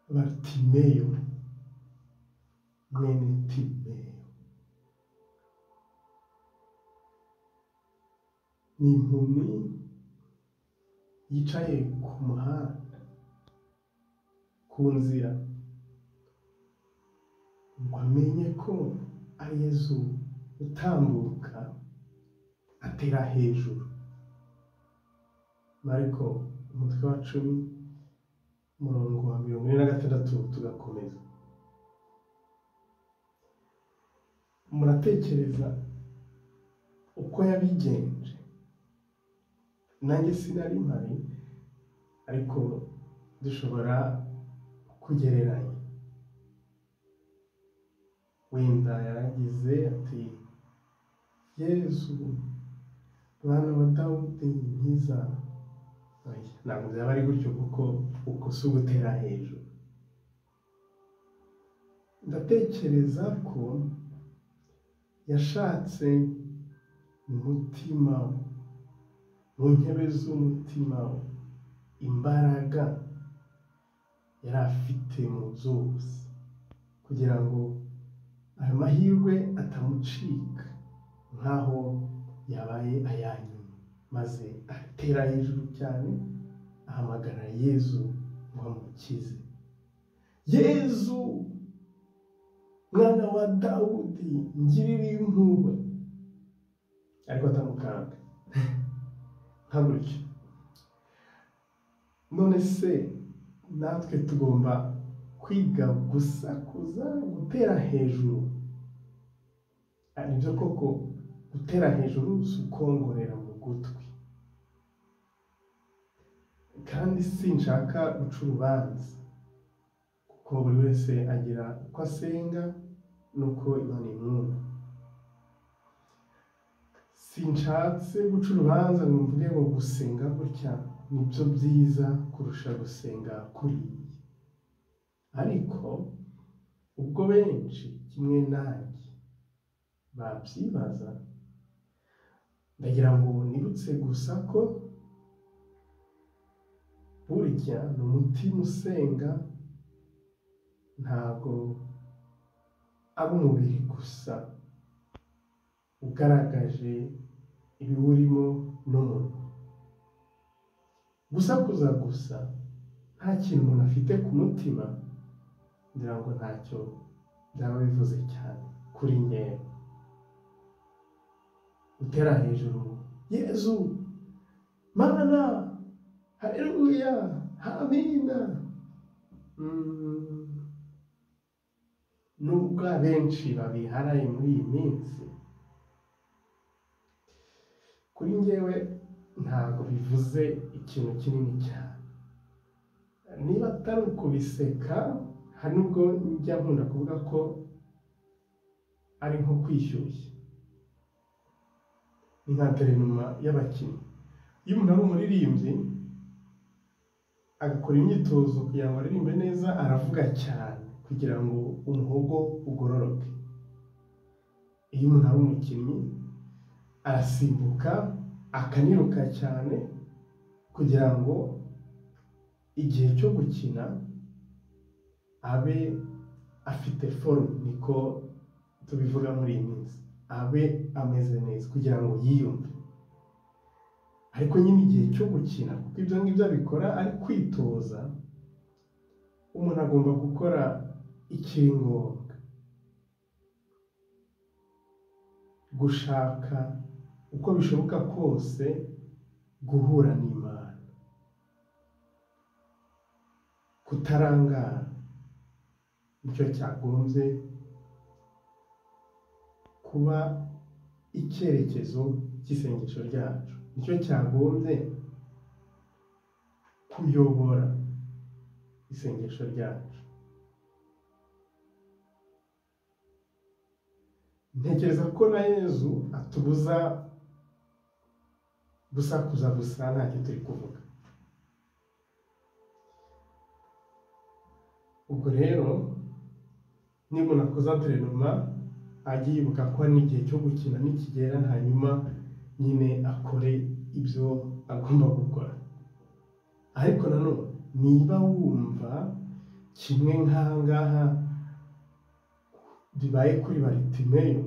Bartimeyo mwene Timeyo. Ni impumyi yicaye ku muhanda ku nzira ngo amenye ko ari Yesu utambuka atera hejuru. Mariko umutwe wa 10 umurongo wa 46 tugakomeza. Muratekereza uko yabigenje? Nanjye sinari mpari, ariko dushobora kugereranya. Wenda yaragize ati, Yesu mwana wa Dawudi nkiza. Ntabwo byaba ari gutyo, kuko uko si ugutera hejuru. Ndatekereza ko yashatse mu mutima, mu ntebe z'umutima, imbaraga yari afite mu zose, kugira ngo ayo mahirwe atamucika nk'aho yabaye ayanyuma, maze atera hejuru cyane, ahamagara Yesu ngo amukize. Yesu mwana wa Dawudi ngirira impuhwe, ariko atamukanga nka gutyo. None se natwe tugomba kwiga gusakuza, gutera hejuru? Nibyo koko gutera hejuru si ukongorera mu gutwi, kandi sinshaka guca urubanza, kuko buri wese agira uko asenga nuko Imana imwumva. Sinshatse guca urubanza ngo mvuge ngo gusenga gutya nibyo byiza kurusha gusenga kuriya. Ariko ubwo benshi kimwe nanjye babyibaza, ndagira ngo nibutse gusa ko burya ni umutima usenga, ntabwo ari umubiri gusa ugaragaje ibiwurimo n'umuntu. Gusakuza gusa nta kintu umuntu afite ku mutima, ngira ngo ntacyo byaba bivuze cyane kuri njyewe. Gutera hejuru, Yesu Mana, haleluya, amina. Nubwo abenshi babiharaye muri iyi minsi, kuri njyewe ntabwo bivuze ikintu kinini cyane. Niba atari ukubiseka, hari nubwo njya nkunda kuvuga ko ari nko kwishyushya. Ni nka terenoma y'abakinnyi. Iyo umuntu ari umuririmbyi agakora imyitozo kugira ngo aririmbe neza, aravuga cyane kugira ngo umuhogo ugororoke. Iyo umuntu ari umukinnyi arasimbuka akaniruka cyane kugira ngo igihe cyo gukina abe afite forume, niko tubivuga muri iyi minsi, abe ameze neza kugira ngo yiyumve. Ariko nyine igihe cyo gukina, kuko ibyo ngibyo abikora ari kwitoza, umuntu agomba gukora ikiri ngombwa: gushaka uko bishoboka kose guhura n'Imana, kutarangara. Nicyo cyagombye kuba icyerekezo cy'isengesho ryacu, nicyo cyagombye kuyobora isengesho ryacu. Ntekereza ko na Yesu atubuza gusakuza gusa ntacyo turi kuvuga. Ubwo rero niba umuntu akoze terenoma, ajye yibuka ko hari n'igihe cyo gukina nikigera, hanyuma nyine akore ibyo agomba gukora. Ariko nanone niba wumva kimwe nk'ahangaha bibaye kuri Baritimeyo,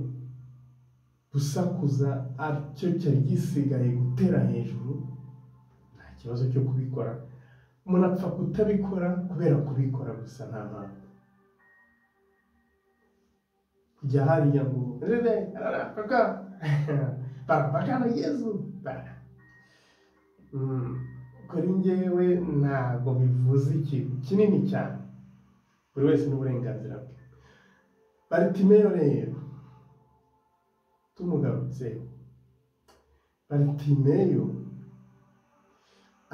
gusakuza aricyo cyari gisigaye gutera hejuru, nta kibazo cyo kubikora. Umuntu apfa kutabikora kubera kubikora gusa, nta mpamvu. Kujya hariya ngo barabagana Yezu, kuri njyewe ntabwo bivuze ikintu kinini cyane. Buri wese n'uburenganzira bwe. Baritimeyo rero tumugarutseho, Baritimeyo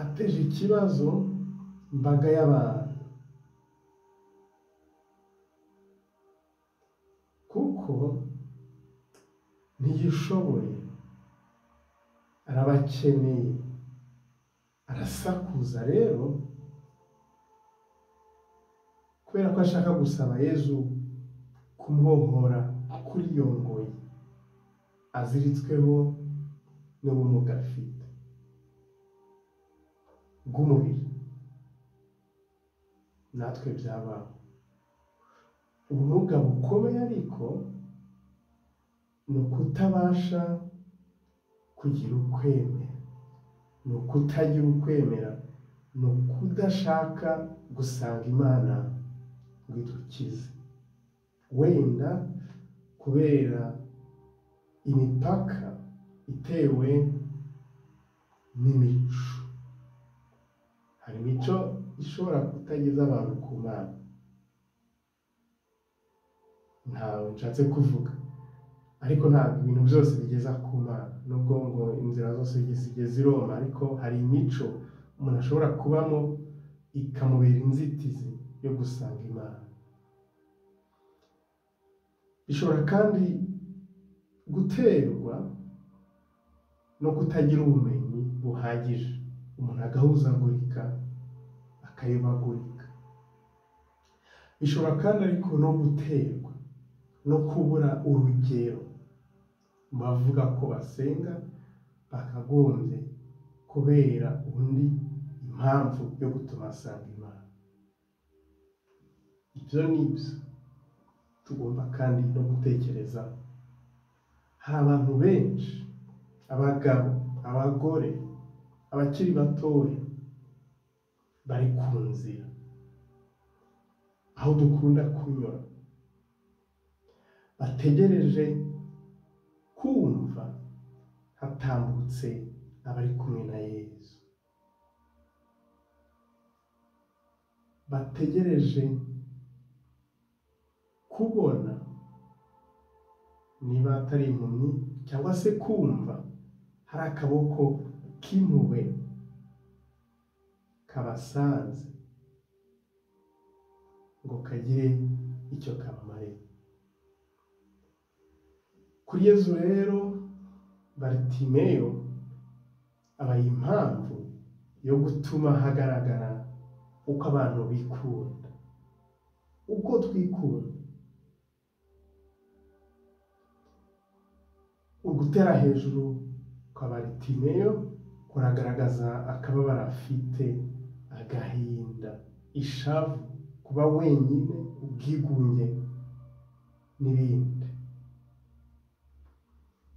ateje ikibazo imbaga y'abantu, kuko ntiyishoboye, arabakeneye, arasakuza rero kubera ko ashaka gusaba Yezu kumubohora kuri iyo ngoyi aziritsweho n'ubumuga afite bw'umubiri. Natwe byabaho. Ubumuga bukomeye ariko ni ukutabasha kugira ukwemera, ni ukutagira ukwemera, ni ukudashaka gusanga Imana ngo idukize, wenda kubera imipaka itewe n'imico. Hari imico ishobora kutageza abantu ku Mana, ntawe nshatse kuvuga, ariko ntabwo ibintu byose bigeza ku Mana, nubwo ngo inzira zose zigeze i Roma, ariko hari imico umuntu ashobora kubamo ikamubera inzitizi yo gusanga Imana. Bishobora kandi guterwa no kutagira ubumenyi buhagije, umuntu agahuzagurika, akayobagurika. Bishobora kandi ariko no guterwa no kubura urugero mu bavuga ko basenga bakagombye kubera undi impamvu yo gutuma asanga Imana. Ibyo ni byo tugomba kandi no gutekereza. Hari abantu benshi, abagabo, abagore, abakiri batoya, bari ku nzira aho dukunda kunyura, bategereje kumva hatambutse abari kumwe na Yezu, bategereje kubona niba atari impumyi cyangwa se kumva hari akaboko k'impuhwe kabasanze ngo kagire icyo kabamarira. Kuri Yezu rero Baritimeyo abaye impamvu yo gutuma hagaragara uko abantu bikunda, uko twikunda. Ugutera hejuru kwa Baritimeyo kuragaragaza akababaro afite, agahinda, ishavu, kuba wenyine, ubwigunge n'ibindi.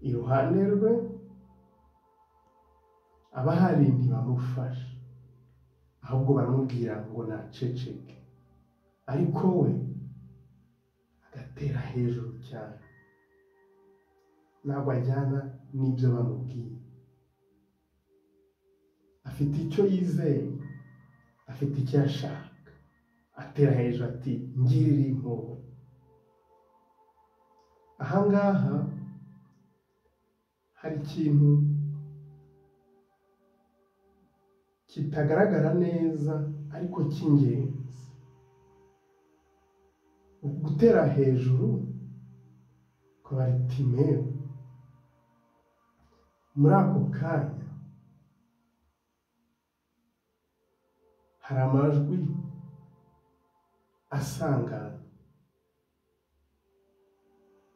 Iruhande rwe abahari ntibamufasha, ahubwo baramubwira ngo naceceke, ariko we agatera hejuru cyane, ntabwo ajyana n'ibyo bamubwiye. Afite icyo yizeye, afite icyo ashaka, atera hejuru ati ngirira impuhwe. Ahangaha hari ikintu kitagaragara neza ariko cy'ingenzi. Gutera hejuru kwa Baritimeyo muri ako kanya hari amajwi asangana.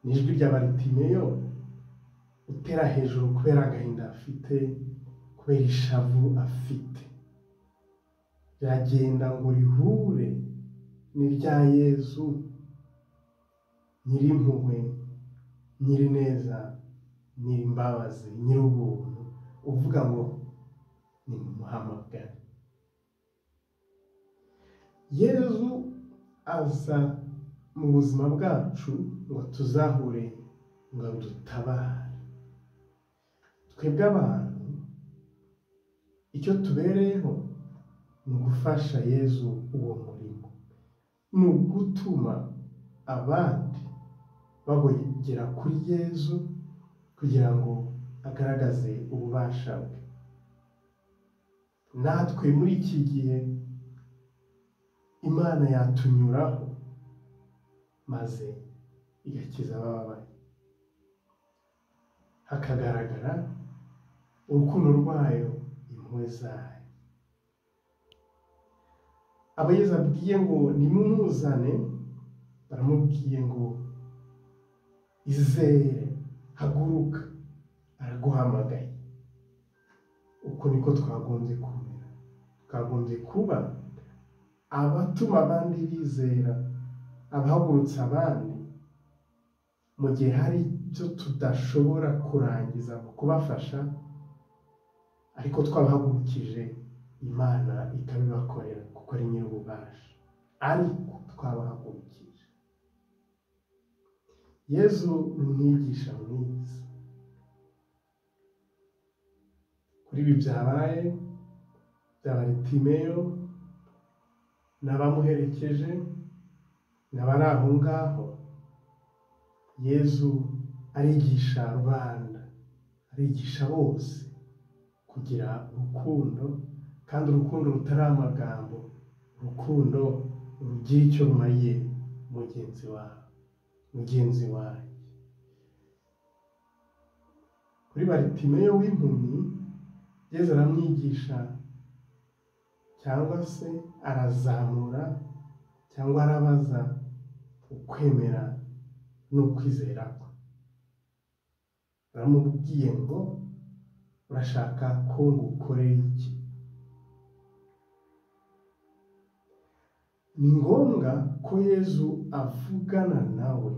N'ijwi rya Baritimeyo utera hejuru kubera agahinda afite, kubera ishavu afite, riragenda ngo rihure ni irya Yezu Nyirimpuhwe, Nyirineza, Nyirimbabazi, Nyirubuntu, uvuga ngo ni mumuhamagare. Yezu aza mu buzima bwacu ngo tuzahure, ngo dutabare. Twebwe abantu icyo tubereyeho ni ugufasha Yezu uwo murimo, ni ugutuma abandi bagera kuri Yezu kugira ngo agaragaze ububasha bwe. Natwe muri iki gihe Imana yatunyuraho maze igakiza abababaye, hakagaragara urukundo rwayo, impuhwe zayo. Abo Yezu abwiye ngo nimumuzane, baramubwiye ngo izere, haguruka, araguhamagaye. Uko niko twagombye kumera. Twagombye kuba abatuma abandi bizera, abahagurutsa abandi mu gihe hari ibyo tudashobora kurangiza mu kubafasha, ariko twabahagurukije Imana ikabibakorera kuko ari nyir'ububasha, ariko twabahagurukije. Yezu ni umwigisha mwiza. Kuri ibi byabaye bya Baritimeyo n'abamuherekeje n'abari aho ngaho, Yezu arigisha rubanda, arigisha bose kugira urukundo, kandi urukundo rutari amagambo, urukundo rugira icyo rumariye mugenzi wawe. Kuri Baritimeyo w'impumyi, Yezu aramwigisha cyangwa se arazamura cyangwa arabaza ukwemera n'ukwizera kwe. Aramubwiye ngo urashaka ko ngukorera iki? Ni ngombwa ko Yezu avugana nawe.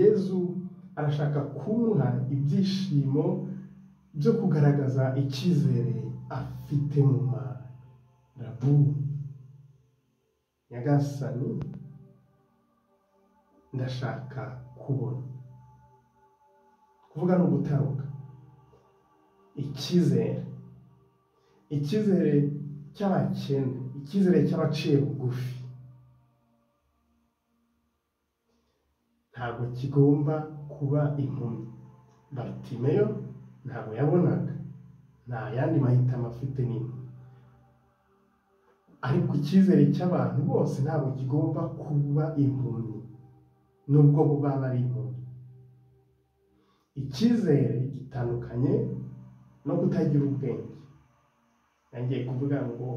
Yezu arashaka kumuha ibyishimo byo kugaragaza icyizere afite mu Mana. Rabu, Nyagasani, ndashaka kubona. Kuvuga no gutaruka. Icyizere cy'abakene, icyizere cy'abaciye bugufi ntabwo kigomba kuba impumyi. Baritimeyo ntabwo yabonaga, nta yandi mahitamo afite n'impumyi. Ariko icyizere cy'abantu bose ntabwo kigomba kuba impumyi, nubwo bo baba ari impumyi. Icyizere gitandukanye no kutagira ubwenge. Nangiye kuvuga ngo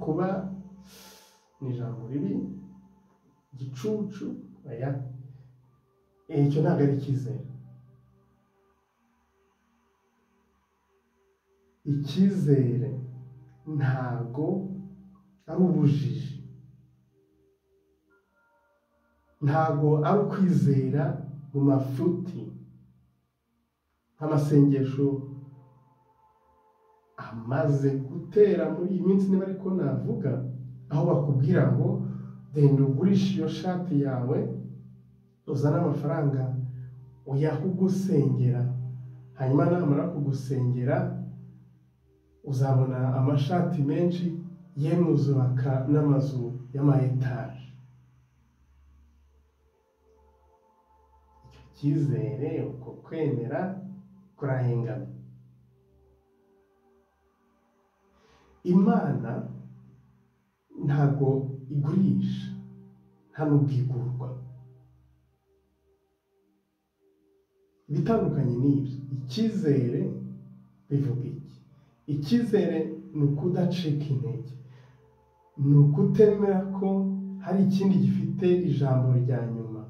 kuba ni ijambo ribi, gicucu, oya, icyo ntabwo ari icyizere. Icyizere ntabwo ari ubujiji, ntabwo ari ukwizera mu mafuti, nk'amasengesho amaze gutera muri iyi minsi, niba ariko navuga, aho bakubwira ngo genda ugurishe iyo shati yawe, uzane amafaranga uyahe ugusengera, hanyuma namara kugusengera uzabona amashati menshi, yemwe uzubaka n'amazu y'ama-etaje. Icyo cyizere, uko kwemera kurahengana. Imana ntabwo igurisha, nta n'ubwo igurwa. Ibitandukanye n'ibyo, icyizere bivuga iki? Icyizere ni ukudacika intege, ni ukutemera ko hari ikindi gifite ijambo rya nyuma,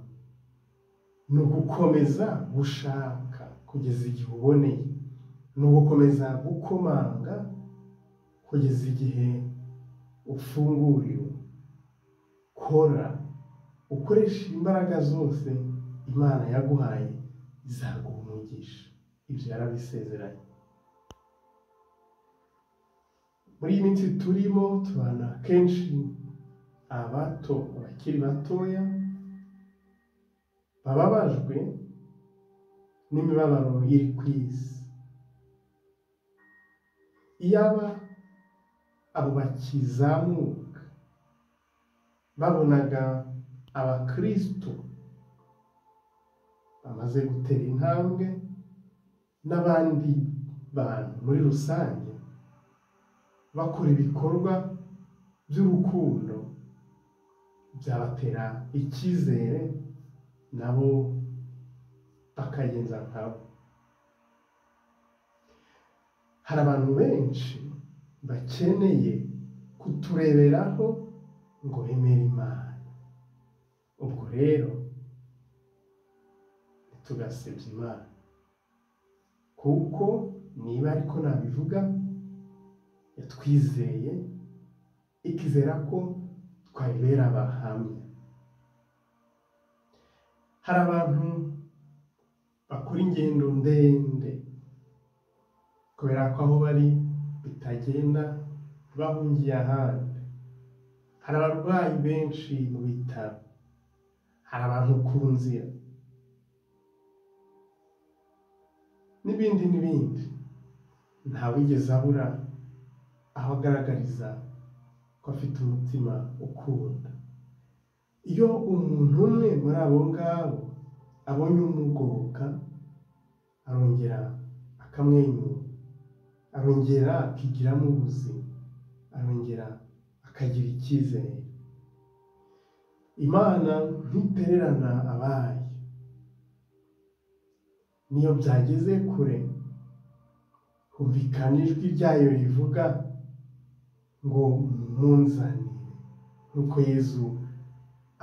ni ugukomeza gushaka kugeza igihe uboneye, ni ugukomeza gukomanga kugeza igihe ufunguriwe. kora ukoresha imbaraga zose Imana yaguhaye, izaguha umugisha. Ibyo yarabisezeranye. Muri iyi minsi turimo tubana kenshi abakiri batoya bababajwe n'imibabaro iri ku isi. Iyaba abo bakizamuka babonaga abakristo bamaze gutera intambwe n'abandi bantu muri rusange bakora ibikorwa by'urukundo, byabatera icyizere nabo bakagenza nkabo. Hari abantu benshi bakeneye kutureberaho ngo bemere Imana. Ubwo rero tugasebya Imana, kuko niba ariko nabivuga, yatwizeye ikizera ko twayibera abahamya. Hari abantu bakora ingendo ndende kubera ko aho bari bitagenda, bahungiye ahandi. Hari abarwayi benshi mu bitaro, hari abantu ku nzira, n'ibindi n'ibindi. Ntawigeze abura aho agaragariza ko afite umutima ukunda. Iyo umuntu umwe muri abo ngabo abonye umugoboka, arongera akamwenyura, arongera akigiramo ubuzima, arongera akagira icyizere. Imana ntitererana abayo. Niyo byageze kure, humvikana ijwi ryayo rivuga ngo munzanire, nk'uko Yezu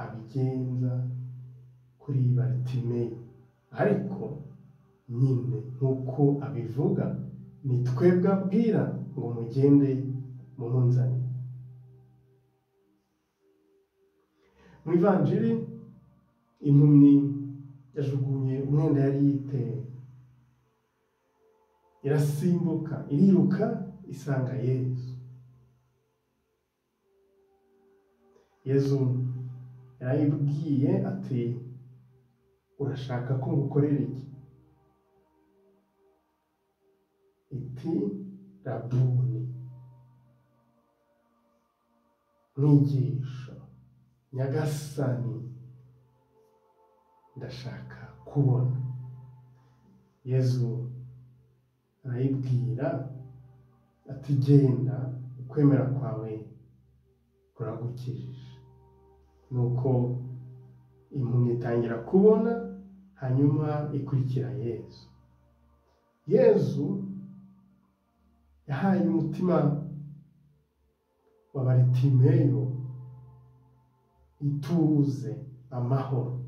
abigenza kuri Baritimeyo. Ariko nyine nk'uko abivuga, ni twebwe abwira ngo mugende mumunzanire. Mu Ivanjiri, impumyi yajugunye umwenda yari yiteye, irasimbuka, iriruka, isanga Yezu. Yezu yarayibwiye ati, urashaka ko ngukorera iki? Iti, Rabuni, mwigisha, nyagasani, ndashaka kubona. Yezu arayibwira ati, genda, ukwemera kwawe kuragukijije. Nuko impumyi itangira kubona, hanyuma ikurikira Yezu. Yezu yahaye umutima wa Baritimeyo ituze, amahoro.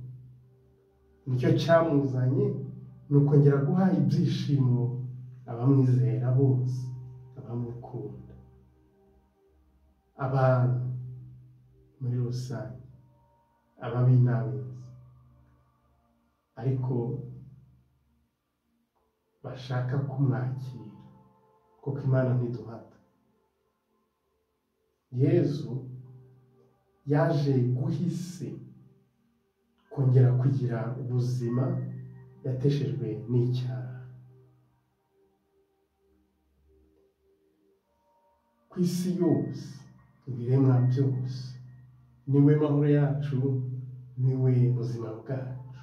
Nicyo cyamuzanye, ni ukongera guha ibyishimo abamwizera bose, abamukunda, abantu muri rusange, ababi n'abeza, ariko bashaka kumwakira, kuko Imana ntiduhata. Yezu yaje guha isi kongera kugira ubuzima yateshejwe n'icyaha. Ku isi yose, ibiremwa byose, niwe mahoro yacu, niwe buzima bwacu.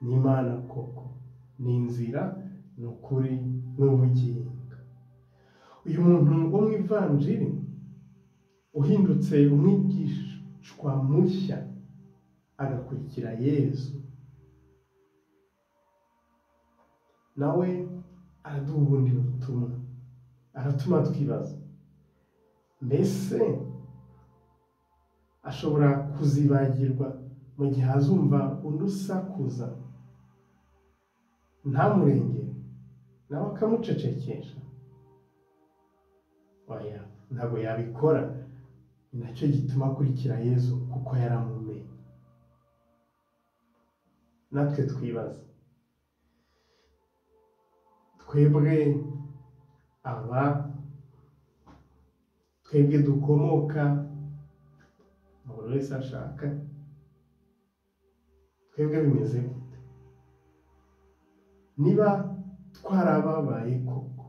Ni Imana koko, ni inzira, ni ukuri, ni ubugingo. Uyu muntu wo mu Ivanjiri uhindutse umwigishwa mushya, agakurikira Yezu, nawe araduha ubundi butumwa. Aratuma twibaza, mbese ashobora kuzibagirwa mu gihe azumva undi usakuza ntamurengere, nawe akamucecekesha? Oya, ntabwo yabikora, ni nacyo gituma akurikira Yezu kuko yaramumenye. Natwe twibaza, twebwe dukomoka buri wese ashaka, twebwe bimeze gute? Niba twarababaye koko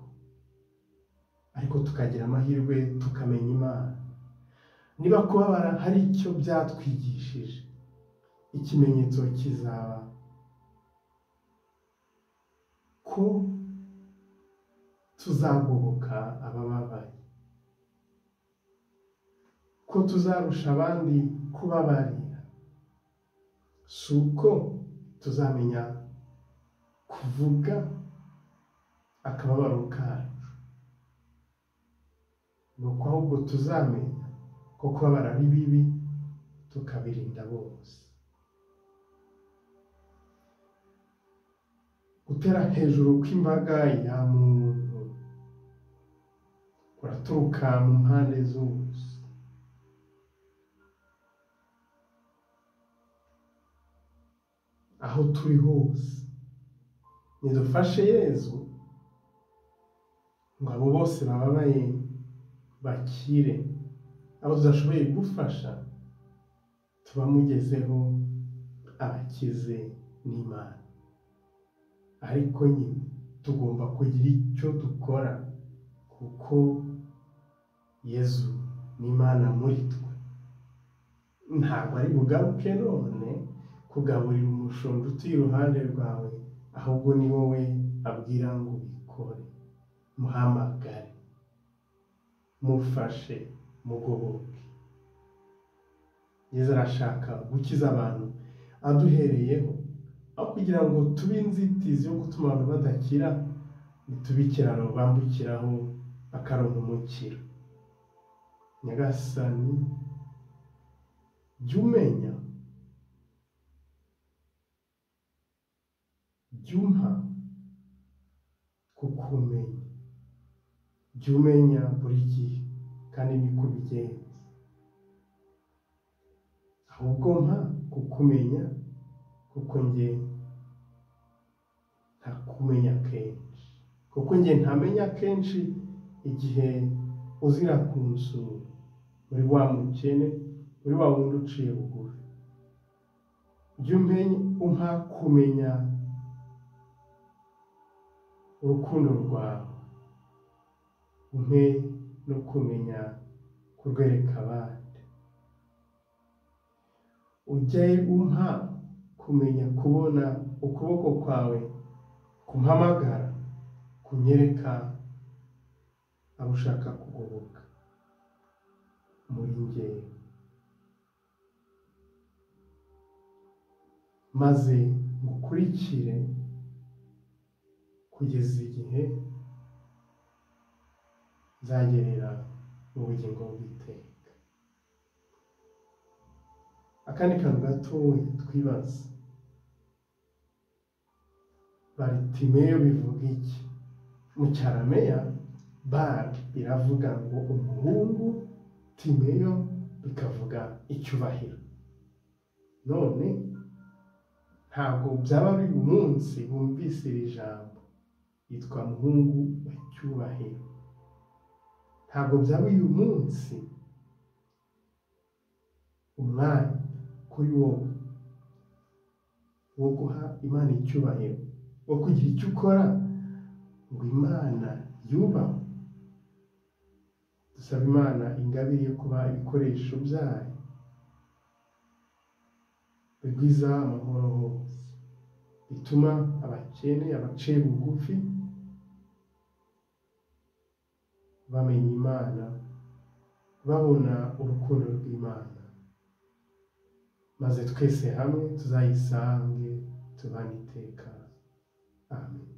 ariko tukagira amahirwe tukamenya Imana, niba kubabara hari icyo byatwigishije, ikimenyetso kizaba ko tuzagoboka abababaye, ko tuzarusha abandi kubabarira, si uko tuzamenya kuvuga akababaro kacu, nuko ahubwo tuzamenya ko kubabara ari bibi tukabirinda bose. Gutera hejuru kw'imbaga ya muntu kuraturuka mu mpande zose. Aho turi hose nidufashe Yezu ngo abo bose bababaye bakire, abo tudashoboye gufasha tubamugezeho abakize n'Imana. Ariko nyine tugomba kugira icyo dukora kuko Yezu n'Imana muri twe. Ntabwo ari bugaruke none kugaburira umushonji utuye iruhande rwawe, ahubwo ni wowe abwira ngo ubikore. Muhamagare, mufashe, mugoboke. Yezu arashaka gukiza abantu aduhereyeho, aho kugira ngo tube inzitizi yo gutuma abantu badakira, nitube ikiraro bambukiraho bakaronka umukiro. Nyagasani, jya umenya, jya umpa kukumenya, jya umenya buri gihe kandi niko ubigenza. Ahubwo mpa kukumenya kuko njye ntakumenya kenshi, kuko njye ntamenya kenshi igihe uzira kunsura muri wa mukene, muri wa wundi uciye bugufi. Jya umpa kumenya urukundo rwawe, umpe no kumenya kurwereka abandi. Ujye umpa kumenya kubona ukuboko kwawe kumpamagara, kunyereka abo ushaka kugoboka muri njyewe, maze ngukurikire kugeza igihe nzagerera mu bugingo bw'iteka. Akandi kantu gatoya twibaza, Baritimeyo bivuga iki? Mu cyarameya bar biravuga ngo umuhungu, Timeyo bikavuga icyubahiro. None ntabwo byaba ari umunsi bumvise iri jambo yitwa muhungu wa cyubahiro, ntabwo byaba uyu munsi umwanya kuri wowe wo guha Imana icyubahiro, wo kugira icyo ukora ngo Imana yubahwe. Dusaba Imana ingabire yo kuba ibikoresho byayo bigwiza amahoro hose, bituma abakene, abaciye bugufi bamenya Imana, babona urukundo rw'Imana, maze twese hamwe tuzayisange tubane iteka. Amen.